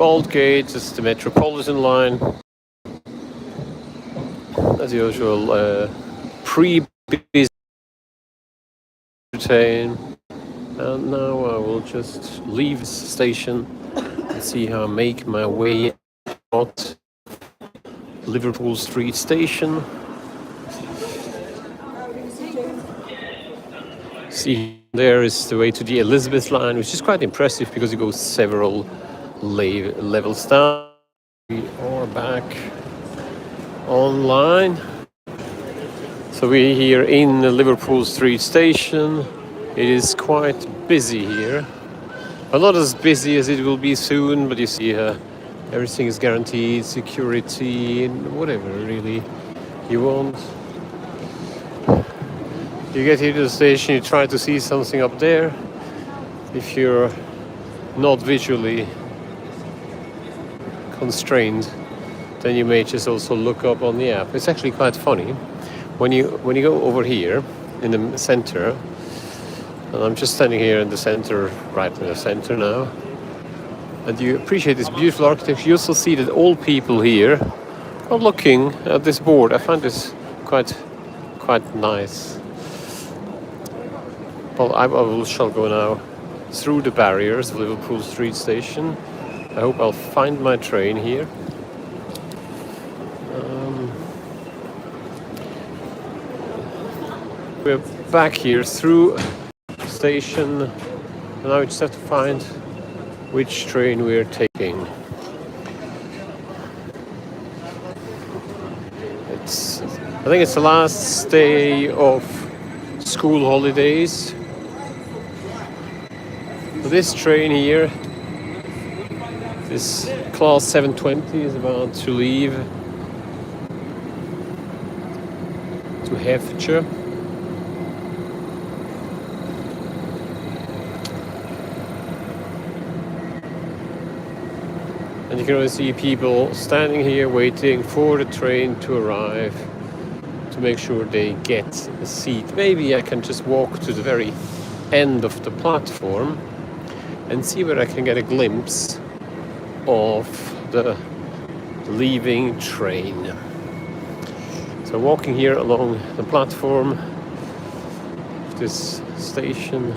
Aldgate is the Metropolitan line. As usual, pre-busy train. And now I will just leave the station and see how I make my way out Liverpool Street Station. See, there is the way to the Elizabeth line, which is quite impressive because it goes several levels down. We are back online. So we're here in the Liverpool Street Station. It is quite busy here. But not as busy as it will be soon, but you see everything is guaranteed, security and whatever really you want. You get here to the station, you try to see something up there. If you're not visually constrained, then you may just also look up on the app. It's actually quite funny. When you go over here in the center, and I'm just standing here in the center, right in the center now, and you appreciate this beautiful architecture, you also see that all people here are looking at this board. I find this quite nice. Well, I shall go now through the barriers of Liverpool Street Station. I hope I'll find my train here. We're back here through the station, and now we just have to find which train we're taking. I think it's the last day of school holidays. This train here, this class 720, is about to leave to Hertfordshire. And you can always see people standing here waiting for the train to arrive to make sure they get a seat. Maybe I can just walk to the very end of the platform and see where I can get a glimpse of the leaving train. So walking here along the platform of this station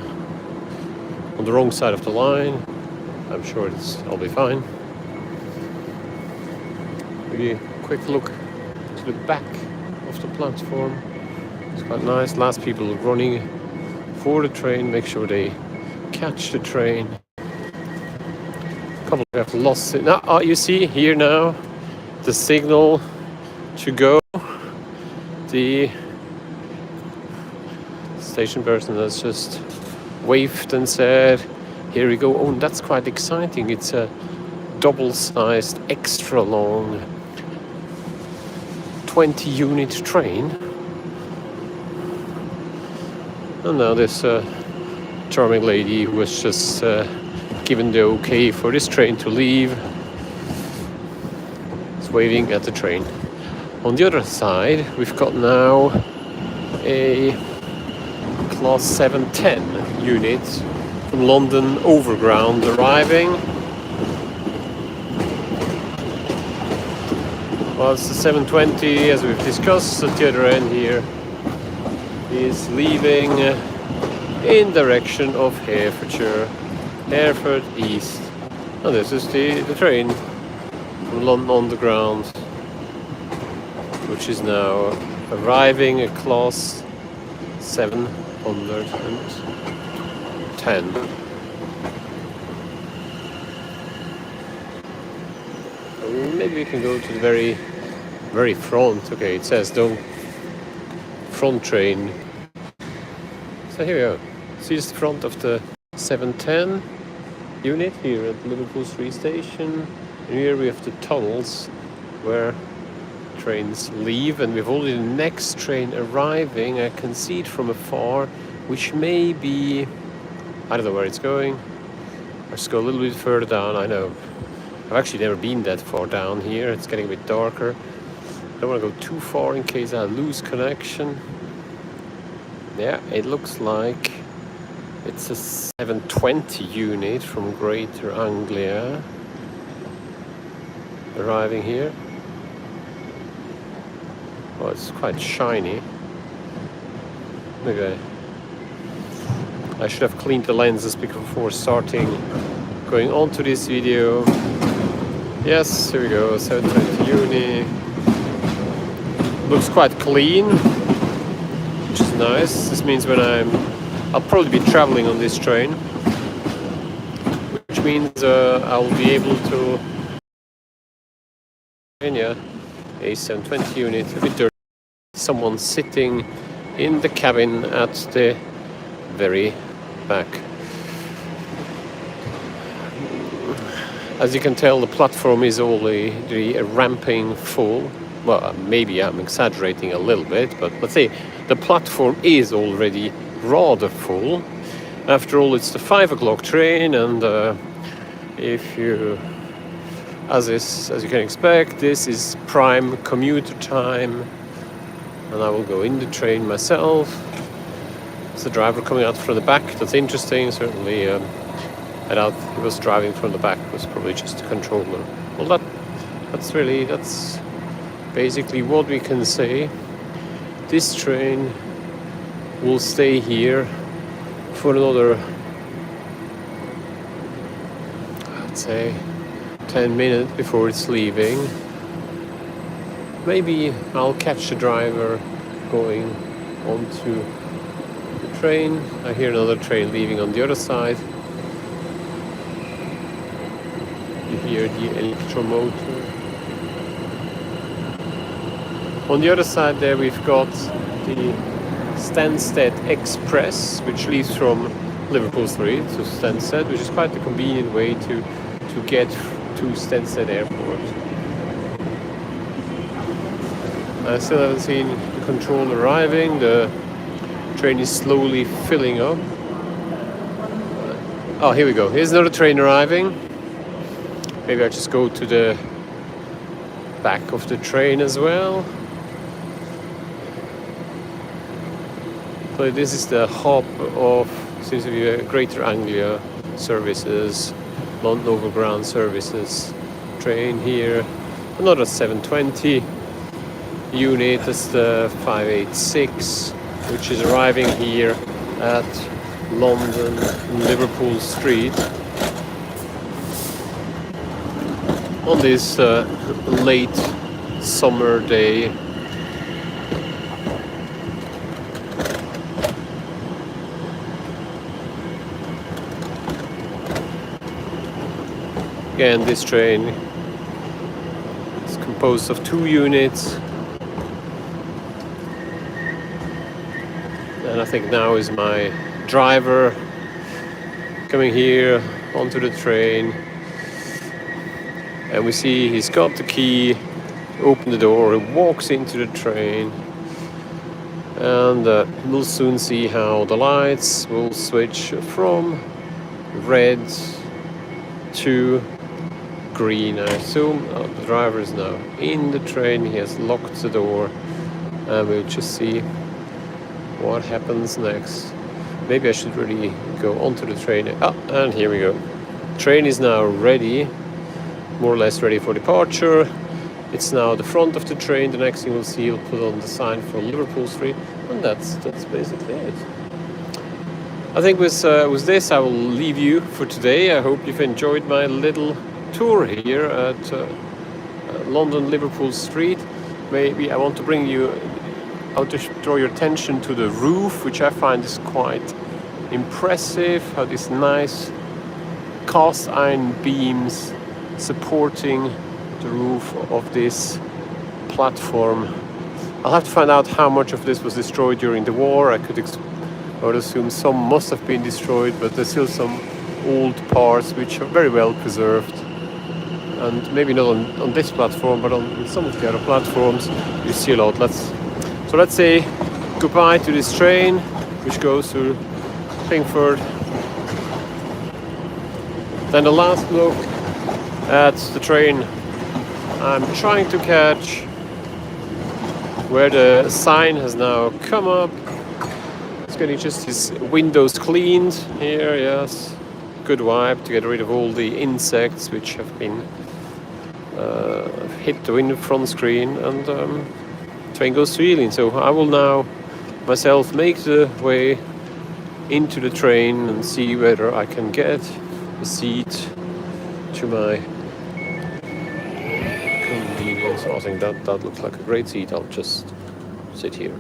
on the wrong side of the line. I'm sure I'll be fine. Maybe a quick look to the back of the platform. It's quite nice. Last people running for the train, make sure they catch the train. A couple have lost it. Now, you see here now the signal to go. The station person has just waved and said, "Here we go." Oh, and that's quite exciting. It's a double-sized, extra long 20-unit train. And now this charming lady who was just given the okay for this train to leave is waving at the train. On the other side, we've got now a class 710 unit from London Overground arriving. Whilst the 720, as we've discussed, at the other end here, is leaving in direction of Hertfordshire, Hereford East. And this is the train from London Underground, which is now arriving at class 710. Maybe we can go to the very front. Okay, it says don't front train. So here we are. See this front of the 710 unit here at Liverpool Street Station. And here we have the tunnels where trains leave, and we've already the next train arriving. I can see it from afar, which may be, I don't know where it's going. Let's go a little bit further down. I know I've actually never been that far down here. It's getting a bit darker. I don't want to go too far in case I lose connection. Yeah, it looks like it's a 720 unit from Greater Anglia. arriving here. Oh, it's quite shiny. Maybe I should have cleaned the lenses before starting going on to this video. Yes, here we go, 720 uni. Looks quite clean, which is nice. This means I'll probably be traveling on this train, which means I'll be able to, yeah, a 720 unit, a bit dirty. Someone sitting in the cabin at the very back. As you can tell, the platform is already ramping full. Well, maybe I'm exaggerating a little bit, but let's say the platform is already rather full. After all, it's the 5 o'clock train, and if you, as you can expect, this is prime commuter time, and I will go in the train myself. It's the driver coming out from the back. That's interesting. Certainly, I doubt he was driving from the back. It was probably just a controller. Well, that's basically what we can say. This train will stay here for another, I'd say, 10 minutes before it's leaving. Maybe I'll catch the driver going onto the train. I hear another train leaving on the other side. You hear the electromotor. On the other side there we've got the Stansted Express, which leaves from Liverpool Street to Stansted, which is quite a convenient way to get to Stansted Airport. I still haven't seen the control arriving. The train is slowly filling up. Oh, here we go. Here's another train arriving. Maybe I just go to the back of the train as well. So this is the hub of, seems to be Greater Anglia services, London Overground services train here. Another 720 unit, that's the 586, which is arriving here at London Liverpool Street on this late summer day. Again, this train is composed of 2 units, and I think now is my driver coming here onto the train, and we see he's got the key, open the door, and walks into the train, and we'll soon see how the lights will switch from red to green. I assume the driver is now in the train. He has locked the door, and we'll just see what happens next. Maybe I should really go onto the train. And here we go. Train is now ready, more or less ready for departure. It's now the front of the train. The next thing we'll see, he'll put on the sign for Liverpool Street, and that's basically it. I think with this I will leave you for today. I hope you've enjoyed my little tour here at London Liverpool Street. Maybe I want to draw your attention to the roof, which I find is quite impressive. How these nice cast iron beams supporting the roof of this platform. I'll have to find out how much of this was destroyed during the war. I would assume some must have been destroyed, but there's still some old parts which are very well preserved. And maybe not on this platform, but on some of the other platforms you see a lot. Let's say goodbye to this train, which goes to Pingford. Then the last look at the train I'm trying to catch, where the sign has now come up. It's getting just his windows cleaned here, yes. Good wipe to get rid of all the insects which have been hit the front screen, and train goes to Ealing. So I will now myself make the way into the train and see whether I can get a seat to my convenience. I think that looks like a great seat. I'll just sit here.